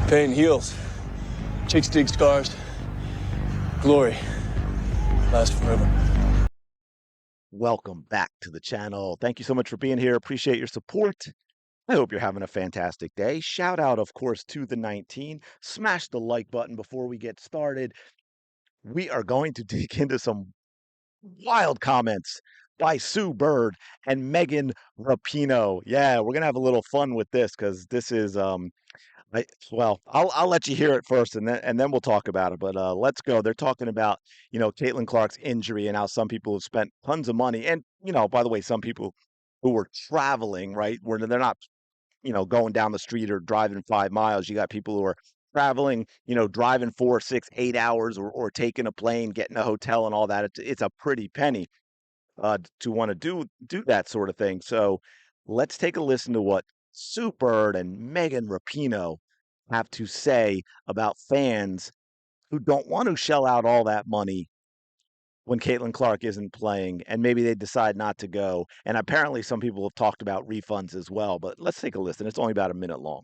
Pain heals. Chicks dig scars. Glory lasts forever. Welcome back to the channel. Thank you so much for being here. Appreciate your support. I hope you're having a fantastic day. Shout out, of course, to the 19. Smash the like button before we get started. We are going to dig into some wild comments by Sue Bird and Megan Rapinoe. Yeah, we're gonna have a little fun with this because this is I'll let you hear it first, and then we'll talk about it. But let's go. They're talking about Caitlin Clark's injury and how some people have spent tons of money, and by the way, some people who were traveling, right, where they're not going down the street or driving 5 miles. You got people who are traveling, driving 4, 6, 8 hours, or taking a plane, getting a hotel, and all that. It's a pretty penny to want to do that sort of thing. So let's take a listen to what Sue Bird and Megan Rapinoe have to say about fans who don't want to shell out all that money when Caitlin Clark isn't playing, and maybe they decide not to go. And apparently, some people have talked about refunds as well. But let's take a listen. It's only about a minute long.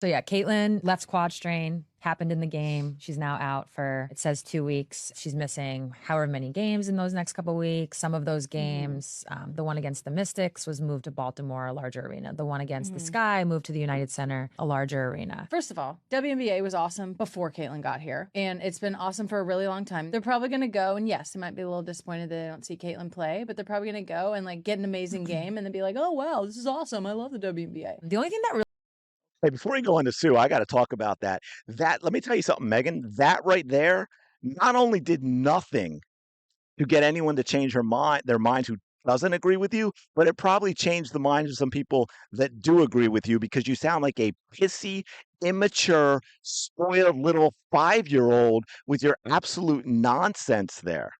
So yeah, Caitlin left quad strain, happened in the game. She's now out for, it says 2 weeks. She's missing however many games in those next couple weeks. Some of those games, the one against the Mystics was moved to Baltimore, a larger arena. The one against the Sky moved to the United Center, a larger arena. First of all, WNBA was awesome before Caitlin got here, and it's been awesome for a really long time. They're probably going to go, and yes, they might be a little disappointed that they don't see Caitlin play, but they're probably going to go and like get an amazing game and then be like, oh wow, this is awesome. I love the WNBA. The only thing that really Hey, before we go into Sue, I got to talk about that. Let me tell you something, Megan. That right there not only did nothing to get anyone to change their minds who doesn't agree with you, but it probably changed the minds of some people that do agree with you because you sound like a pissy, immature, spoiled little 5-year-old with your absolute nonsense there.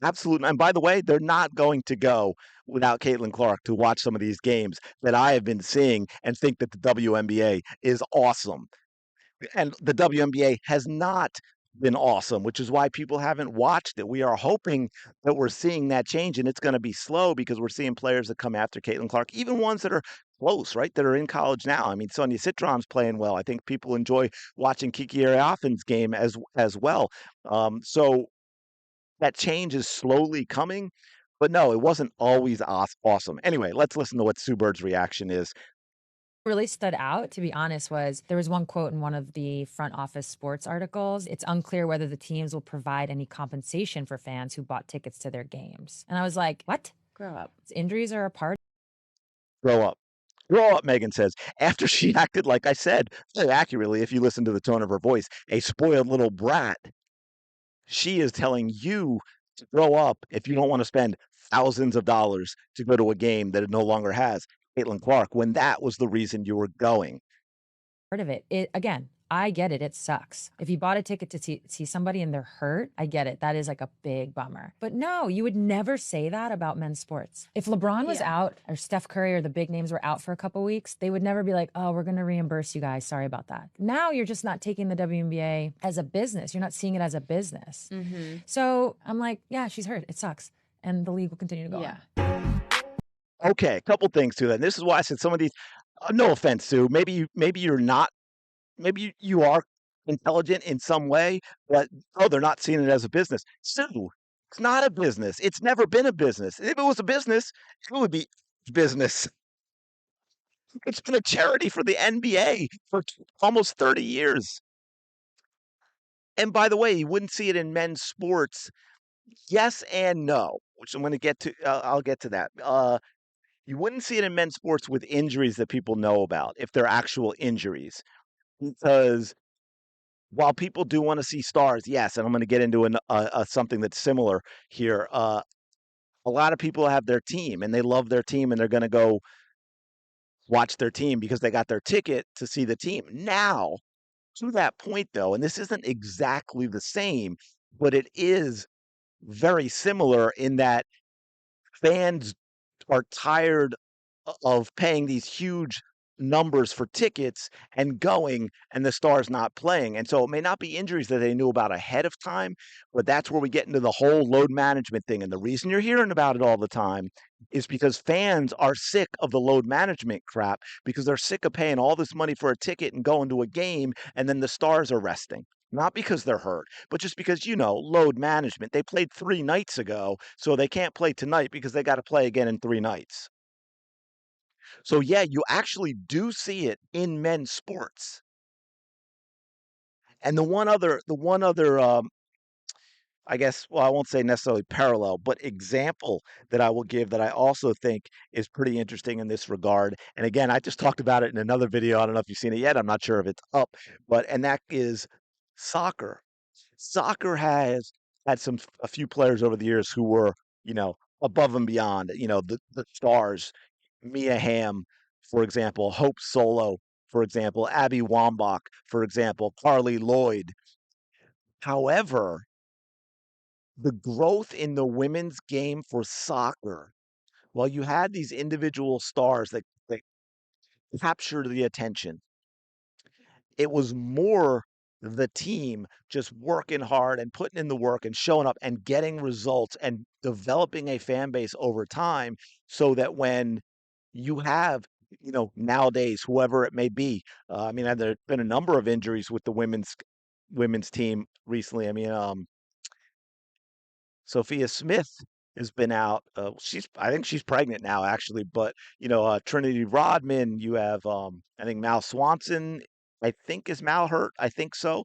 Absolutely. And by the way, they're not going to go without Caitlin Clark to watch some of these games that I have been seeing and think that the WNBA is awesome. And the WNBA has not been awesome, which is why people haven't watched it. We are hoping that we're seeing that change, and it's going to be slow because we're seeing players that come after Caitlin Clark, even ones that are close, right, that are in college now. I mean, Sonia Citron's playing well. I think people enjoy watching Kiki Ariafin's game as well. So that change is slowly coming, but no, it wasn't always awesome. Anyway, let's listen to what Sue Bird's reaction is. really stood out, to be honest, was there was one quote in one of the front office sports articles. It's unclear whether the teams will provide any compensation for fans who bought tickets to their games. And I was like, what? Grow up. Injuries are a part. Grow up. Grow up, Megan says, after she acted, like I said, very accurately, if you listen to the tone of her voice, a spoiled little brat. She is telling you to grow up if you don't want to spend thousands of dollars to go to a game that it no longer has Caitlin Clark, when that was the reason you were going. Part of it. Again, I get it. It sucks. If you bought a ticket to see somebody and they're hurt, I get it. That is like a big bummer. But no, you would never say that about men's sports. If LeBron was out or Steph Curry or the big names were out for a couple weeks, they would never be like, oh, we're going to reimburse you guys. Sorry about that. Now you're just not taking the WNBA as a business. You're not seeing it as a business. So I'm like, yeah, she's hurt. It sucks. And the league will continue to go on. Okay, a couple things to that. And this is why I said some of these, no offense, Sue, maybe you're not, maybe you are intelligent in some way, but they're not seeing it as a business. Sue, it's not a business. It's never been a business. If it was a business, it would be business. It's been a charity for the NBA for almost 30 years. And by the way, you wouldn't see it in men's sports. Yes and no, which I'm going to get to. I'll get to that. You wouldn't see it in men's sports with injuries that people know about, if they're actual injuries, because while people do want to see stars, yes, and I'm going to get into something that's similar here. A lot of people have their team and they love their team and they're going to go watch their team because they got their ticket to see the team. Now, to that point, though, and this isn't exactly the same, but it is very similar in that fans are tired of paying these huge numbers for tickets and going, and the Stars not playing. And so it may not be injuries that they knew about ahead of time, but that's where we get into the whole load management thing. And the reason you're hearing about it all the time is because fans are sick of the load management crap, because they're sick of paying all this money for a ticket and going to a game, and then the Stars are resting. Not because they're hurt, but just because, load management. They played 3 nights ago, so they can't play tonight because they got to play again in 3 nights. So yeah, you actually do see it in men's sports. And the one other, I guess, well, I won't say necessarily parallel, but example that I will give that I also think is pretty interesting in this regard. And again, I just talked about it in another video. I don't know if you've seen it yet. I'm not sure if it's up, and that is soccer. Soccer has had a few players over the years who were, above and beyond, the stars. Mia Hamm, for example, Hope Solo, for example, Abby Wambach, for example, Carly Lloyd. However, the growth in the women's game for soccer, while you had these individual stars that captured the attention, it was more the team just working hard and putting in the work and showing up and getting results and developing a fan base over time, so that when you have, nowadays, whoever it may be, I mean, there's been a number of injuries with the women's team recently. I mean, Sophia Smith has been out. I think she's pregnant now, actually. But Trinity Rodman. You have, I think Mal Swanson. I think is Mal hurt. I think so.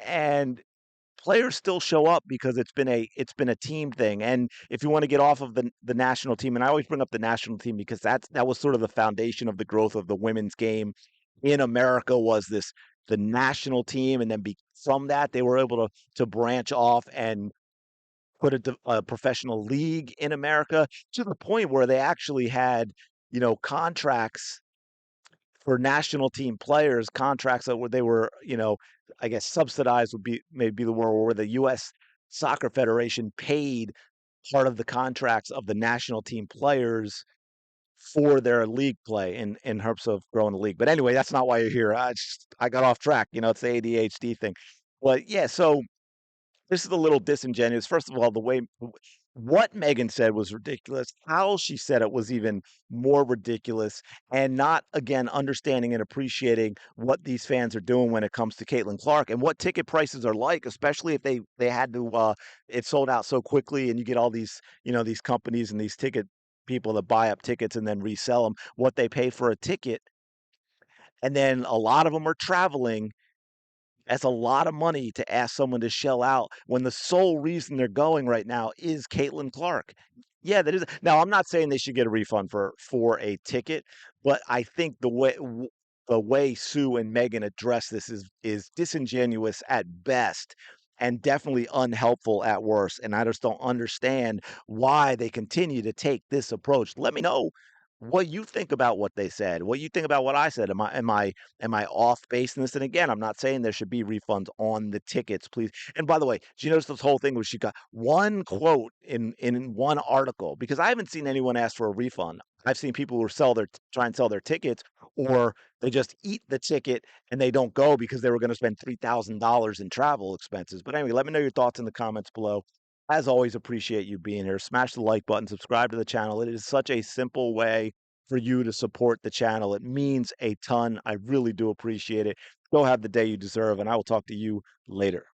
And players still show up because it's been a team thing. And if you want to get off of the national team, and I always bring up the national team because that was sort of the foundation of the growth of the women's game in America, was the national team, and then from that they were able to branch off and put a professional league in America, to the point where they actually had, contracts for national team players, contracts that they were, I guess subsidized would be maybe the word, where the U.S. Soccer Federation paid part of the contracts of the national team players for their league play in hopes of growing the league. But anyway, that's not why you're here. I got off track. It's the ADHD thing. But yeah, so this is a little disingenuous. First of all, the way what Megan said was ridiculous. How she said it was even more ridiculous, and not, again, understanding and appreciating what these fans are doing when it comes to Caitlin Clark and what ticket prices are like, especially if they had to it sold out so quickly, and you get all these, these companies and these ticket people that buy up tickets and then resell them, what they pay for a ticket. And then a lot of them are traveling. That's a lot of money to ask someone to shell out when the sole reason they're going right now is Caitlin Clark. Yeah, that is. Now, I'm not saying they should get a refund for a ticket, but I think the way Sue and Megan address this is disingenuous at best, and definitely unhelpful at worst. And I just don't understand why they continue to take this approach. Let me know what you think about what they said, what you think about what I said. Am I off base in this? And again, I'm not saying there should be refunds on the tickets, please. And by the way, did you notice this whole thing where she got one quote in one article? Because I haven't seen anyone ask for a refund. I've seen people who try and sell their tickets, or they just eat the ticket and they don't go because they were going to spend $3,000 in travel expenses. But anyway, let me know your thoughts in the comments below. As always, appreciate you being here. Smash the like button, subscribe to the channel. It is such a simple way for you to support the channel. It means a ton. I really do appreciate it. Go have the day you deserve, and I will talk to you later.